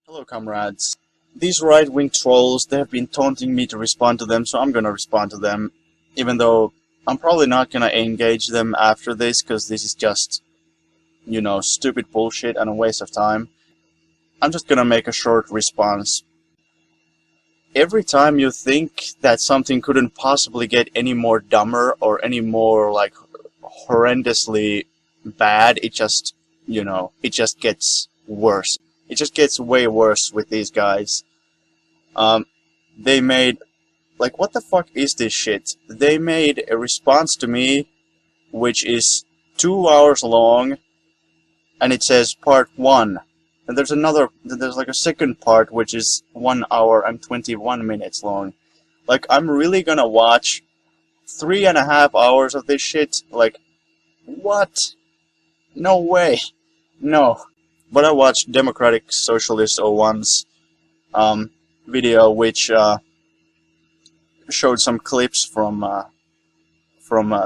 Hello, comrades. These right-wing trolls, they have been taunting me to respond to them, so I'm gonna respond to them. Even though I'm probably not gonna engage them after this, because this is just, stupid bullshit and a waste of time. I'm just gonna make a short response. Every time you think that something couldn't possibly get any more dumber or any more, horrendously bad, it just gets worse. It just gets way worse with these guys. They made... what the fuck is this shit? They made a response to me, which is 2 hours long, and it says part 1. And there's a second part, which is 1 hour and 21 minutes long. I'm really gonna watch 3.5 hours of this shit? What? No way. No. But I watched Democratic Socialist 01's video, which showed some clips from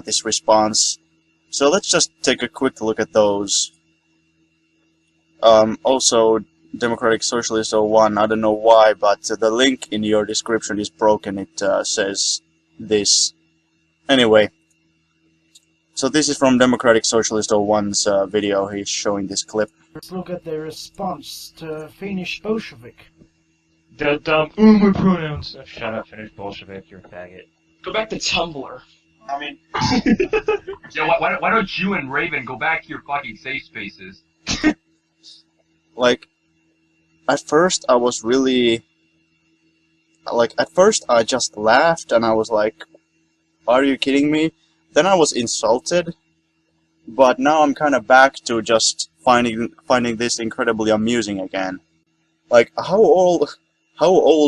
this response. So let's just take a quick look at those. Also, Democratic Socialist 01, I don't know why, but the link in your description is broken. It says this. Anyway, so this is from Democratic Socialist 01's video. He's showing this clip. Let's look at the response to Finnish Bolshevik. The dumb my pronouns. Oh, shut up, Finnish Bolshevik, you're a faggot. Go back to Tumblr. I mean, yeah, why don't you and Raven go back to your fucking safe spaces? At first I was really... at first I just laughed and I was like, are you kidding me? Then I was insulted, but now I'm kind of back to just finding this incredibly amusing again. How old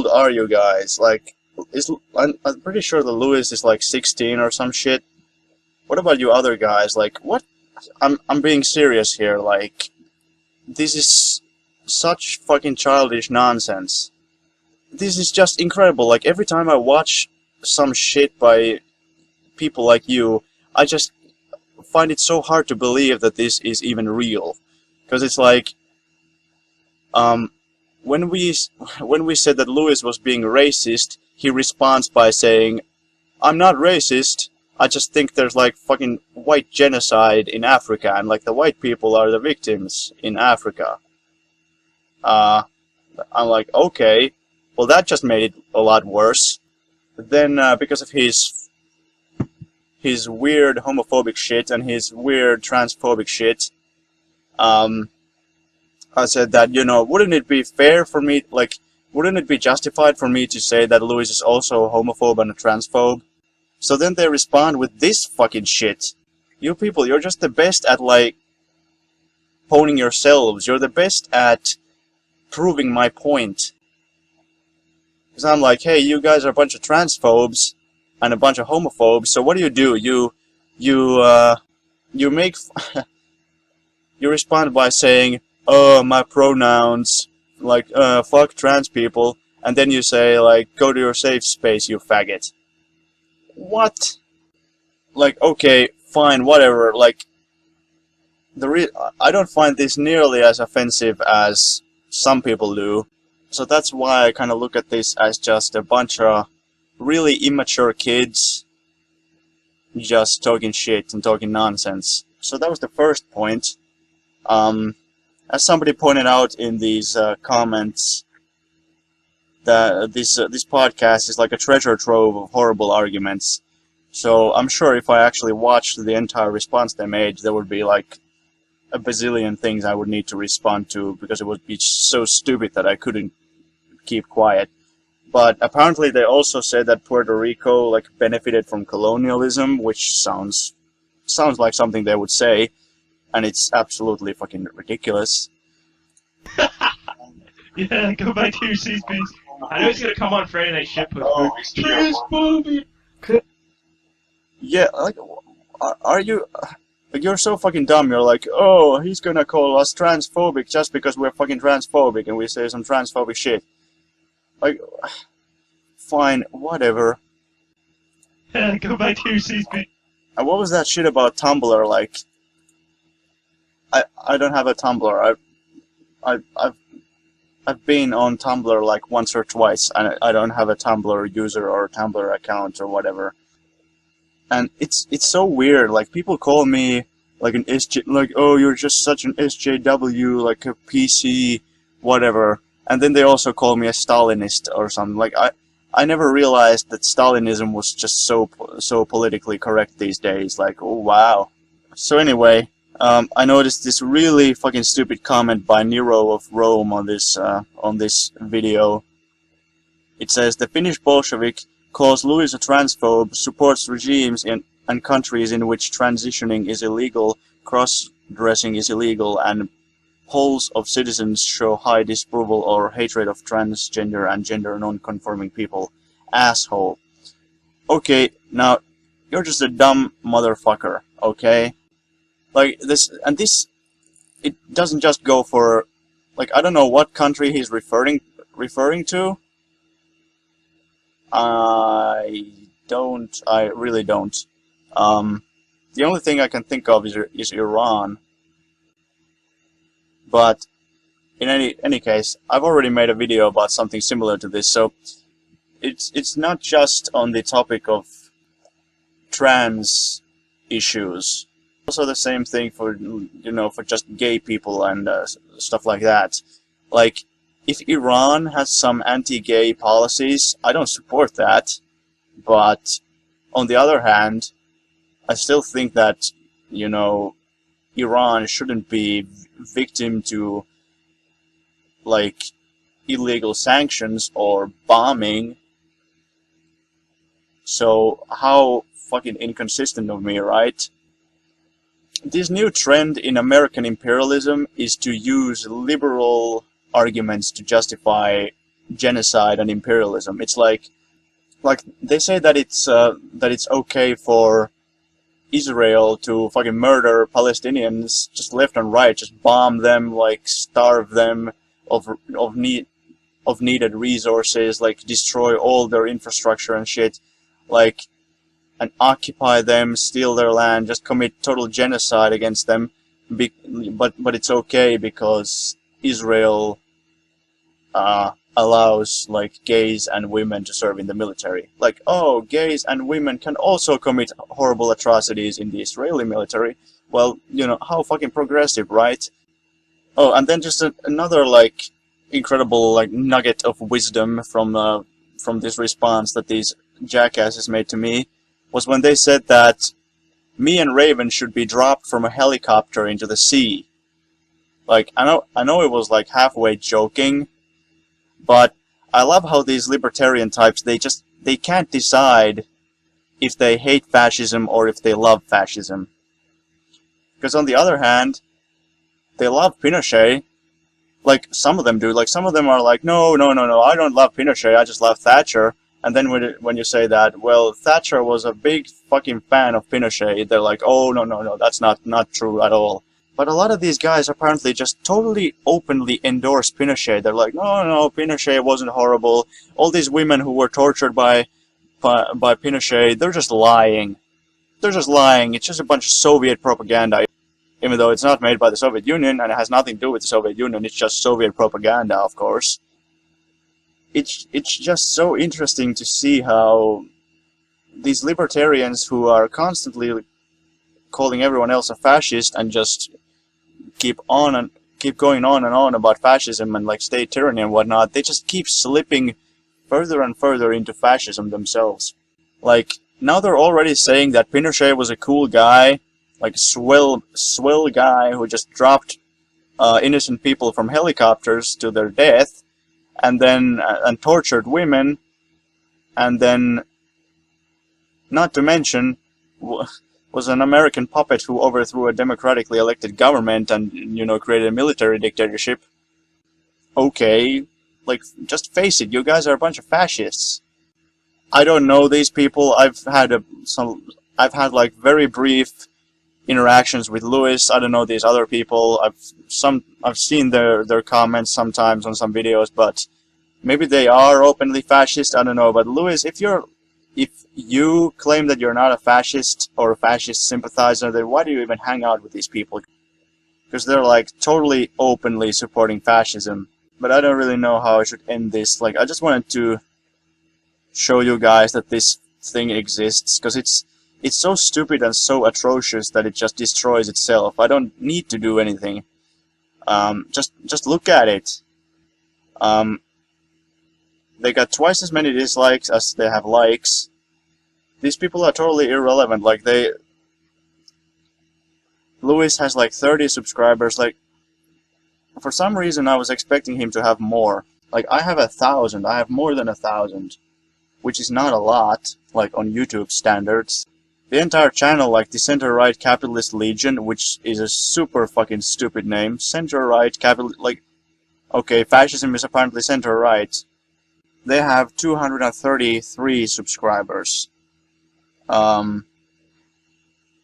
are you guys? I'm pretty sure the Lewis is 16 or some shit. What about you other guys? What? I'm being serious here. This is such fucking childish nonsense. This is just incredible. Every time I watch some shit by people like you, I just find it so hard to believe that this is even real. Because it's when we said that Lewis was being racist, he responds by saying, I'm not racist, I just think there's fucking white genocide in Africa, and the white people are the victims in Africa. I'm okay, well that just made it a lot worse. But then, because of his weird homophobic shit and his weird transphobic shit, I said that, wouldn't it be fair for me, wouldn't it be justified for me to say that Lewis is also a homophobe and a transphobe? So then they respond with this fucking shit. You people, you're just the best at, poning yourselves. You're the best at proving my point. Because I'm hey, you guys are a bunch of transphobes and a bunch of homophobes, so what do? You make... you respond by saying, oh, my pronouns, fuck trans people, and then you say, go to your safe space, you faggot. What? Okay, fine, whatever, I don't find this nearly as offensive as some people do, so that's why I kind of look at this as just a bunch of really immature kids just talking shit and talking nonsense. So that was the first point. As somebody pointed out in these comments, that this podcast is like a treasure trove of horrible arguments. So I'm sure if I actually watched the entire response they made, there would be a bazillion things I would need to respond to, because it would be so stupid that I couldn't keep quiet. But apparently they also said that Puerto Rico benefited from colonialism, which sounds like something they would say. And it's absolutely fucking ridiculous. Yeah, go back to your safe space. I know he's gonna come on Friday Night Shitpost. Oh, Transphobia! Yeah, are you... you're so fucking dumb. You're oh, he's gonna call us transphobic just because we're fucking transphobic and we say some transphobic shit. Fine, whatever. Yeah, go back to your safe space. And what was that shit about Tumblr? I don't have a Tumblr. I've I've been on Tumblr like once or twice, and I don't have a Tumblr user or Tumblr account or whatever. And it's so weird. Like, people call me like an SJ, like, oh, you're just such an SJW, like a PC, whatever. And then they also call me a Stalinist or something. Like, I never realized that Stalinism was just so politically correct these days. Like, oh wow. So anyway, I noticed this really fucking stupid comment by Nero of Rome on this video. It says, the Finnish Bolshevik calls Louis a transphobe, supports regimes and countries in which transitioning is illegal, cross-dressing is illegal, and polls of citizens show high disapproval or hatred of transgender and gender non-conforming people. Asshole. Okay, now, you're just a dumb motherfucker, okay? Like, this, it doesn't just go for, like, I don't know what country he's referring to. I really don't. The only thing I can think of is Iran. But in any case, I've already made a video about something similar to this, so it's not just on the topic of trans issues. Also the same thing for, you know, for just gay people and stuff like that. Like, if Iran has some anti-gay policies, I don't support that. But on the other hand, I still think that, you know, Iran shouldn't be victim to, like, illegal sanctions or bombing. So how fucking inconsistent of me, right? This new trend in American imperialism is to use liberal arguments to justify genocide and imperialism. It's like they say that it's okay for Israel to fucking murder Palestinians just left and right, just bomb them, like starve them of needed resources, like destroy all their infrastructure and shit, like, and occupy them, steal their land, just commit total genocide against them. But it's okay because Israel allows, like, gays and women to serve in the military. Like, oh, gays and women can also commit horrible atrocities in the Israeli military. Well, you know, how fucking progressive, right? Oh, and then just another, like, incredible, like, nugget of wisdom from this response that these jackasses made to me was when they said that me and Raven should be dropped from a helicopter into the sea. Like, I know it was like halfway joking, but I love how these libertarian types, they can't decide if they hate fascism or if they love fascism. Because on the other hand, they love Pinochet. Like, some of them do. Like, some of them are like, no, I don't love Pinochet, I just love Thatcher. And then when you say that, well, Thatcher was a big fucking fan of Pinochet, they're like, oh, no, that's not true at all. But a lot of these guys apparently just totally openly endorse Pinochet. They're like, no, Pinochet wasn't horrible. All these women who were tortured by Pinochet, they're just lying. They're just lying. It's just a bunch of Soviet propaganda. Even though it's not made by the Soviet Union and it has nothing to do with the Soviet Union, it's just Soviet propaganda, of course. It's just so interesting to see how these libertarians who are constantly calling everyone else a fascist and just keep going on and on about fascism and like state tyranny and whatnot, they just keep slipping further and further into fascism themselves. Like, now they're already saying that Pinochet was a cool guy, like swell guy who just dropped innocent people from helicopters to their death, and then and tortured women, and then, not to mention, was an American puppet who overthrew a democratically elected government and, you know, created a military dictatorship. Okay, like, just face it, you guys are a bunch of fascists. I don't know these people. I've had like very brief interactions with Louis. I don't know these other people. I've seen their comments sometimes on some videos, but maybe they are openly fascist. I don't know. But Louis, if you claim that you're not a fascist or a fascist sympathizer, then why do you even hang out with these people? Because they're like totally openly supporting fascism. But I don't really know how I should end this. Like, I just wanted to show you guys that this thing exists, because it's so stupid and so atrocious that it just destroys itself. I don't need to do anything. Just look at it. They got twice as many dislikes as they have likes. These people are totally irrelevant. Like, Lewis has like 30 subscribers. Like, for some reason I was expecting him to have more. Like, I have 1,000. I have more than 1,000, which is not a lot, like on YouTube standards. The entire channel, like the Center-Right Capitalist Legion, which is a super fucking stupid name. Center-Right Capitalist, like, okay, fascism is apparently center-right. They have 233 subscribers. And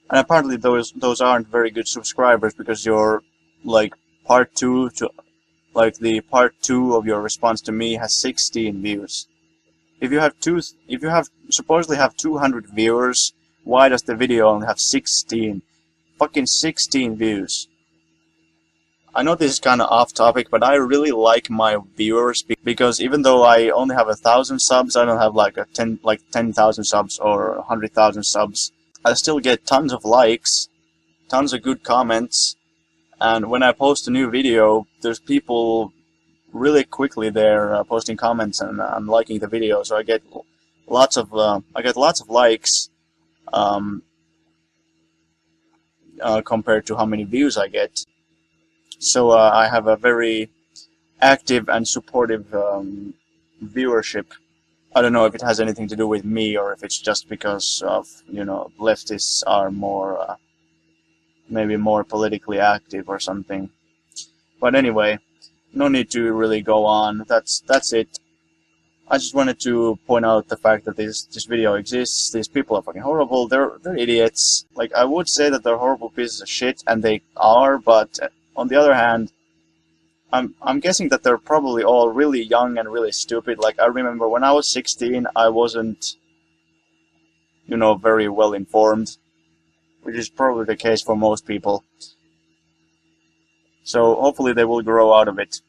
apparently those aren't very good subscribers, because you're like part 2 to the part 2 of your response to me has 16 views. If you supposedly have 200 viewers, why does the video only have 16? Fucking 16 views. I know this is kind of off topic, but I really like my viewers, because even though I only have 1,000 subs, I don't have like 10,000 subs or 100,000 subs. I still get tons of likes, tons of good comments, and when I post a new video, there's people really quickly there posting comments and liking the video, so I get lots of likes compared to how many views I get. So I have a very active and supportive viewership. I don't know if it has anything to do with me, or if it's just because of, you know, leftists are more, maybe more politically active or something. But anyway, no need to really go on. That's it. I just wanted to point out the fact that this video exists. These people are fucking horrible. They're idiots. Like, I would say that they're horrible pieces of shit, and they are, but on the other hand, I'm guessing that they're probably all really young and really stupid. Like, I remember when I was 16, I wasn't, you know, very well informed, which is probably the case for most people. So hopefully they will grow out of it.